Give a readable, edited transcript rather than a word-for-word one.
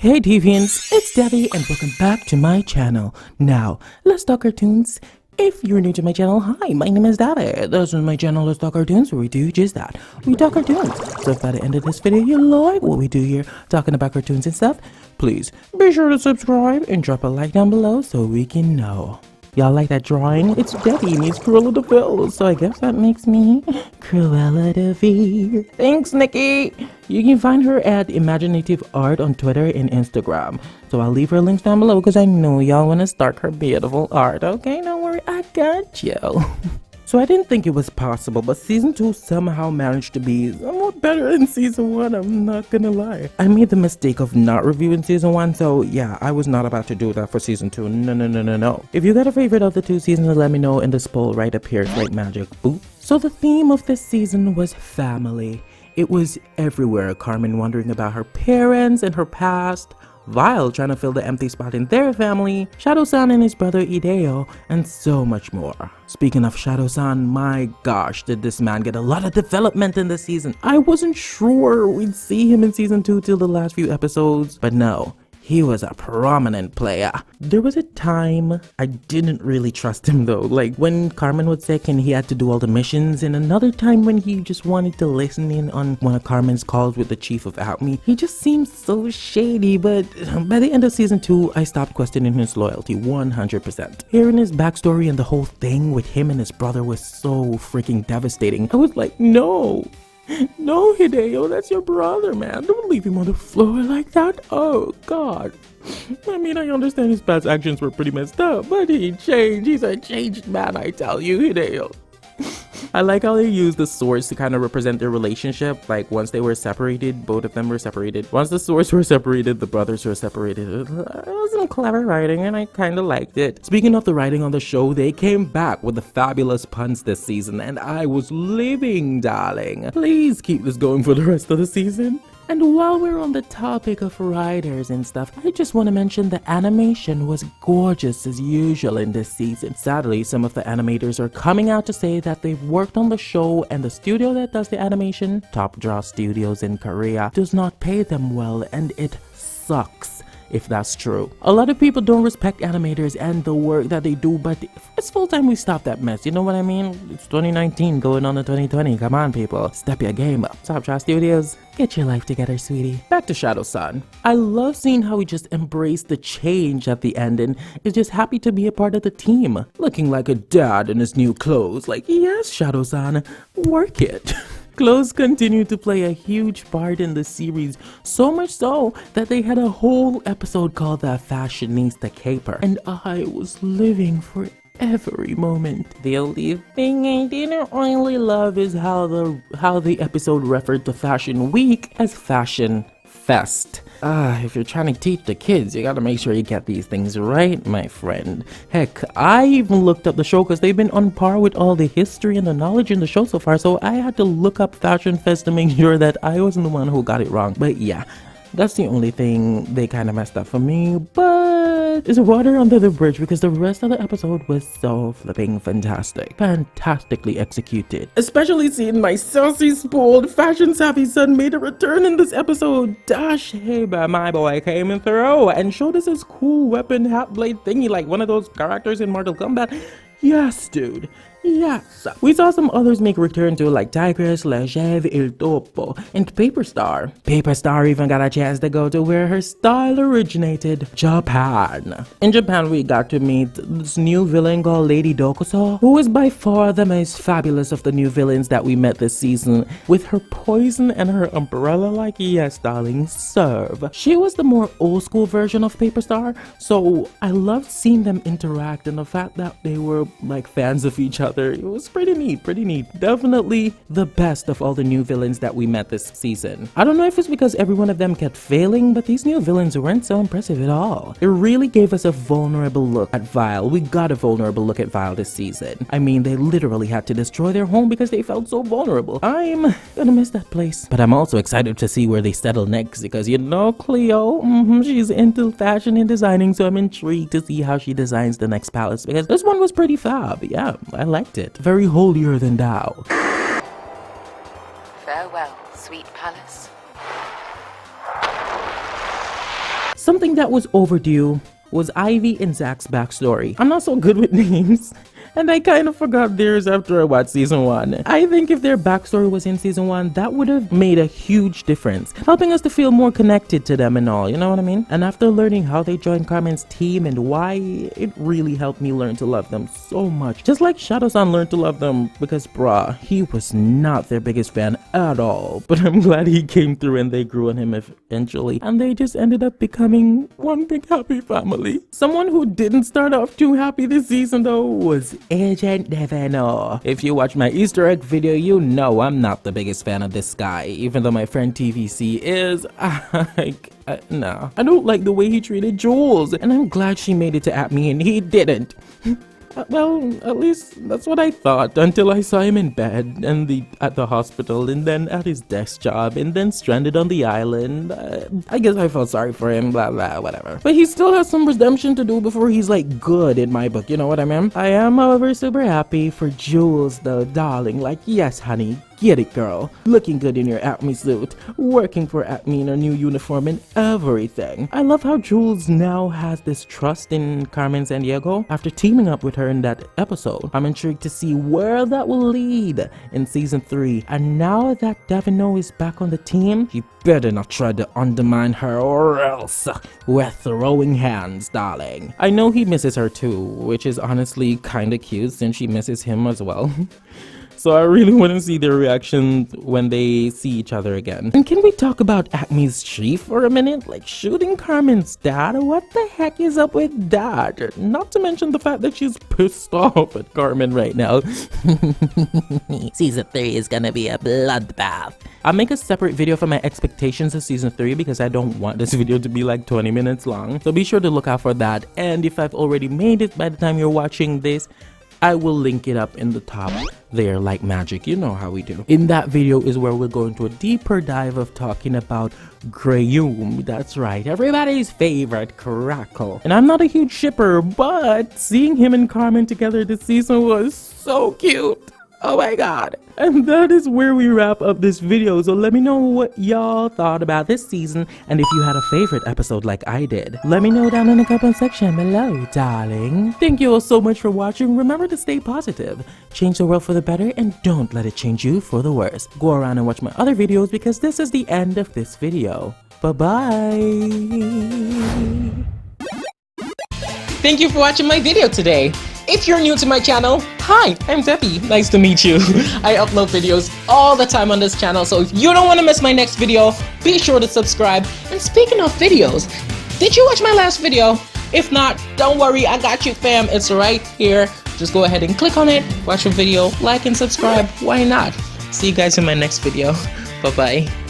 Hey Deviants, it's Devii and welcome back to my channel. Now, let's talk cartoons. If you're new to my channel, hi, my name is Devii. This is my channel, Let's Talk Cartoons, where we do just that. We talk cartoons. So if by the end of this video you like what we do here, talking about cartoons and stuff, please be sure to subscribe and drop a like down below so we can know. Y'all like that drawing? It's Devii meets Cruella Deville, so I guess that makes me Cruella Deville. Thanks, Nikki! You can find her at Imaginative Art on Twitter and Instagram. So I'll leave her links down below because I know y'all want to start her beautiful art, okay? Don't worry, I got you. So I didn't think it was possible, but season 2 somehow managed to be somewhat better than season 1, I'm not gonna lie. I made the mistake of not reviewing season 1, so yeah, I was not about to do that for season 2, no. If you got a favorite of the 2 seasons, let me know in this poll right up here, like magic, boop. So the theme of this season was family. It was everywhere, Carmen wondering about her parents and her past, Vile trying to fill the empty spot in their family, Shadow-san and his brother Hideo, and so much more. Speaking of Shadow-san, my gosh, did this man get a lot of development in this season. I wasn't sure we'd see him in season 2 till the last few episodes, but no. He was a prominent player. There was a time I didn't really trust him though, like when Carmen was sick and he had to do all the missions, and another time when he just wanted to listen in on one of Carmen's calls with the chief of A.C.M.E. He just seemed so shady, but by the end of season 2, I stopped questioning his loyalty 100%. Hearing his backstory and the whole thing with him and his brother was so freaking devastating. I was like, no, Hideo, that's your brother, man. Don't leave him on the floor like that. Oh, God. I mean, I understand his past actions were pretty messed up, but he changed. He's a changed man, I tell you, Hideo. I like how they used the swords to kind of represent their relationship. Like, once they were separated, both of them were separated. Once the swords were separated, the brothers were separated. It was some clever writing, and I kind of liked it. Speaking of the writing on the show, they came back with the fabulous puns this season, and I was living, darling. Please keep this going for the rest of the season. And while we're on the topic of writers and stuff, I just want to mention the animation was gorgeous as usual in this season. Sadly, some of the animators are coming out to say that they've worked on the show and the studio that does the animation, Top Draw Studios in Korea, does not pay them well, and it sucks. If that's true. A lot of people don't respect animators and the work that they do, but it's full time we stop that mess, you know what I mean? It's 2019 going on to 2020, come on people, step your game up. Top Draw Studios, get your life together, sweetie. Back to Shadow-san. I love seeing how he just embraced the change at the end and is just happy to be a part of the team. Looking like a dad in his new clothes, like, yes, Shadow-san, work it. Clothes continue to play a huge part in the series, so much so that they had a whole episode called The Fashionista Caper, and I was living for every moment. The only thing I didn't really love is how the episode referred to Fashion Week as Fashion Fest. If you're trying to teach the kids, you gotta make sure you get these things right, my friend. Heck, I even looked up the show because they've been on par with all the history and the knowledge in the show so far, so I had to look up Fashion Fest to make sure that I wasn't the one who got it wrong. But yeah, that's the only thing they kind of messed up for me, but it's water under the bridge because the rest of the episode was so flipping fantastic. Fantastically executed. Especially seeing my sassy, spoiled, fashion-savvy son made a return in this episode. Dash Haber, my boy, came in through and showed us his cool weapon hat blade thingy like one of those characters in Mortal Kombat. Yes, dude. Yes. We saw some others make a return too, like Tigress, Lejev, Il Topo, and Paper Star. Paper Star even got a chance to go to where her style originated, Japan. In Japan, we got to meet this new villain called Lady Dokuso, who is by far the most fabulous of the new villains that we met this season, with her poison and her umbrella like, yes, darling, serve. She was the more old school version of Paper Star, so I loved seeing them interact and the fact that they were like fans of each other. It was pretty neat. Definitely the best of all the new villains that we met this season. I don't know if it's because every one of them kept failing, but these new villains weren't so impressive at all. It really gave us a vulnerable look at Vile. We got a vulnerable look at Vile this season. I mean, they literally had to destroy their home because they felt so vulnerable. I'm gonna miss that place. But I'm also excited to see where they settle next because, you know, Cleo, she's into fashion and designing, so I'm intrigued to see how she designs the next palace because this one was pretty fab. Yeah, I liked it. Very holier than thou. Farewell, sweet palace. Something that was overdue was Aivi and Zach's backstory. I'm not so good with names, and I kind of forgot theirs after I watched season 1. I think if their backstory was in season 1, that would have made a huge difference, helping us to feel more connected to them and all, you know what I mean? And after learning how they joined Carmen's team and why, it really helped me learn to love them so much. Just like Shadow-san learned to love them because bruh, he was not their biggest fan at all. But I'm glad he came through and they grew on him eventually. And they just ended up becoming one big happy family. Someone who didn't start off too happy this season though was Agent Devii. If you watch my Easter egg video, you know I'm not the biggest fan of this guy, even though my friend TVC is. No, I don't like the way he treated Jules, and I'm glad she made it to A.C.M.E and he didn't. Well, at least that's what I thought until I saw him in bed and at the hospital and then at his desk job and then stranded on the island. I guess I felt sorry for him, blah blah, whatever. But he still has some redemption to do before he's like good in my book, you know what I mean? I am, however, super happy for Jules though, darling. Like, yes, honey. Get it, girl. Looking good in your A.C.M.E suit, working for A.C.M.E in her new uniform and everything. I love how Jules now has this trust in Carmen Sandiego after teaming up with her in that episode. I'm intrigued to see where that will lead in season 3. And now that Devii is back on the team, he better not try to undermine her or else we're throwing hands, darling. I know he misses her too, which is honestly kinda cute since she misses him as well. So I really want to see their reaction when they see each other again. And can we talk about A.C.M.E's chief for a minute? Like shooting Carmen's dad? What the heck is up with that? Not to mention the fact that she's pissed off at Carmen right now. Season 3 is gonna be a bloodbath. I'll make a separate video for my expectations of season 3 because I don't want this video to be like 20 minutes long. So be sure to look out for that. And if I've already made it by the time you're watching this, I will link it up in the top there like magic. You know how we do. In that video is where we'll go into a deeper dive of talking about Grayum. That's right, everybody's favorite Crackle. And I'm not a huge shipper, but seeing him and Carmen together this season was so cute. Oh my god. And that is where we wrap up this video. So let me know what y'all thought about this season and if you had a favorite episode like I did. Let me know down in the comment section below, darling. Thank you all so much for watching. Remember to stay positive, change the world for the better, and don't let it change you for the worse. Go around and watch my other videos because this is the end of this video. Bye-bye. Thank you for watching my video today. If you're new to my channel, hi, I'm Devii. Nice to meet you. I upload videos all the time on this channel, so if you don't want to miss my next video, be sure to subscribe. And speaking of videos, did you watch my last video? If not, don't worry, I got you, fam. It's right here. Just go ahead and click on it, watch the video, like and subscribe. Why not? See you guys in my next video. Bye-bye.